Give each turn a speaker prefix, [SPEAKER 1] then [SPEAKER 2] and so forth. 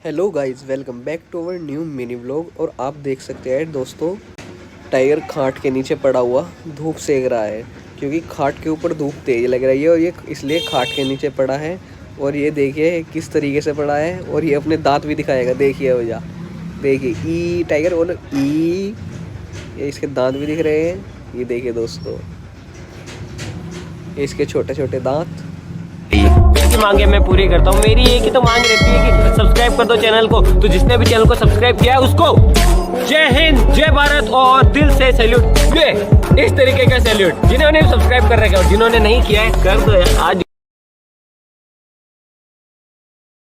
[SPEAKER 1] Hello guys, welcome back to our new mini vlog. और आप देख सकते हैं दोस्तों, टाइगर खाट के नीचे पड़ा हुआ धूप सेक रहा है, क्योंकि खाट के ऊपर धूप तेज लग रही है और ये इसलिए खाट के नीचे पड़ा है। और ये देखिए किस तरीके से पड़ा है, और ये अपने दांत भी दिखाएगा। देखिए भैया, देखिए ई टाइगर और ई, ये इसके दांत भी दिख रहे हैं। ये देखिए दोस्तों, ये इसके छोटे छोटे दांत।
[SPEAKER 2] की मांगे मैं पूरी करता हूँ। मेरी एक ही तो मांग रहती है कि सब्सक्राइब कर दो चैनल को। तो जिसने भी चैनल को सब्सक्राइब किया है उसको जय हिंद, जय भारत और दिल से सैल्यूट। इस तरीके का सैल्यूट जिन्होंने सब्सक्राइब कर रखा है और जिन्होंने नहीं किया है कर दो यार आज।